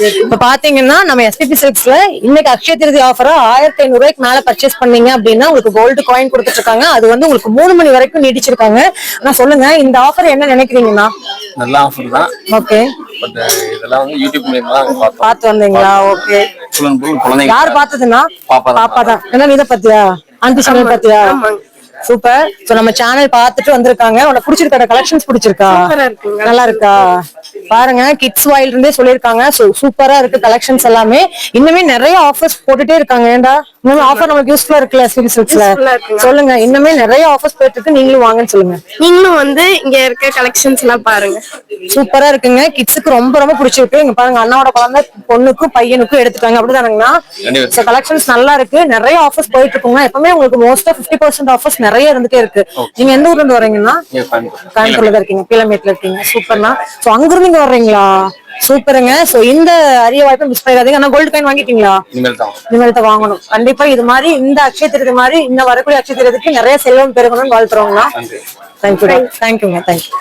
இப்ப பாத்தீங்கன்னா நம்ம எஸ்பிபி சில்க்ஸ்ல இன்னைக்கு அக்ஷய திருதி ஆஃபரா 1500 ரூபாய்க்கு மேல பர்ச்சேஸ் பண்ணீங்க அப்படின்னா உங்களுக்கு கோல்டு காயின் கொடுத்துட்டு இருக்காங்க. அது வந்து உங்களுக்கு 3 மணி வரைக்கும் நீடிச்சிருக்காங்க. நான் சொல்லுங்க இந்த ஆஃபர் என்ன நினைக்கிறீங்கன்னா? நல்ல ஆஃபர் தான். ஓகே, பட் இதெல்லாம் வந்து யூடியூப் மூலமா பார்த்து வந்தீங்களா? ஓகே, குழந்தைங்க யார் பார்த்ததுன்னா? பாப்பா தான். என்ன நீத பத்தியா ஆண்டி சேனல் பத்தியா? சூப்பர். சோ நம்ம சேனல் பார்த்துட்டு வந்திருக்காங்க. உனக்கு பிடிச்சிருக்கா? கலெக்ஷன்ஸ் பிடிச்சிருக்கா? நல்லா இருக்கா? பாருங்க, கிட்ஸ் வாயில் இருந்தே சொல்லிருக்காங்க. சூப்பரா இருக்கு கலெக்ஷன்ஸ் எல்லாமே. இன்னுமே நிறைய ஆஃபர்ஸ் போட்டுட்டே இருக்காங்க. ஏண்டா இன்னும் ஆஃபர் நமக்கு யூஸ்ஃபுல்லா இருக்குல்ல எஸ்பிபி சில்க்ஸ்ல? சொல்லுங்க, இன்னுமே நிறைய ஆஃபர்ஸ் போயிட்டு இருக்கு. நீங்களும் வாங்கன்னு சொல்லுங்க. நீங்களும் வந்து இங்க இருக்க கலெக்ஷன்ஸ் எல்லாம் பாருங்க. சூப்பரா இருக்குங்க. கிட்ஸுக்கு ரொம்ப ரொம்ப பிடிச்சிருக்கு. இங்க பாருங்க, அண்ணாவோட குழந்தை பொண்ணுக்கும் பையனுக்கும் எடுத்துட்டாங்க. அப்படிதானுங்கண்ணா? கலெக்ஷன்ஸ் நல்லா இருக்கு. நிறைய ஆஃபர்ஸ் போயிட்டு இருக்குங்க. எப்பவுமே உங்களுக்கு மோஸ்டா 50% ஆஃபர்ஸ் நிறைய இருந்துட்டே இருக்கு. நீங்க எந்த ஊர்ல இருந்து வரீங்கன்னா? கோயம்புத்தூர்ல தான் இருக்கீங்க, பீளமேட்ல இருக்கீங்க. சூப்பர்னா. சோ அங்கிருந்து இங்க வர்றீங்களா? சூப்பருங்க. சோ இந்த அரிய வாய்ப்பை மிஸ் பண்ணிடாதீங்க. ஆனா கோல்டு காயின் வாங்கிட்டீங்களா? இனிமேல் தான் வாங்கணும். கண்டிப்பா இது மாதிரி இந்த அக்ஷய திருதி மாதிரி இன்னும் வரக்கூடிய அக்ஷய திருதிக்கு நிறைய செல்வம் பெருகணும்னு வாழ்த்துறோம்னா. தேங்க்யூ. தேங்க்யூங்க. தேங்க்யூ.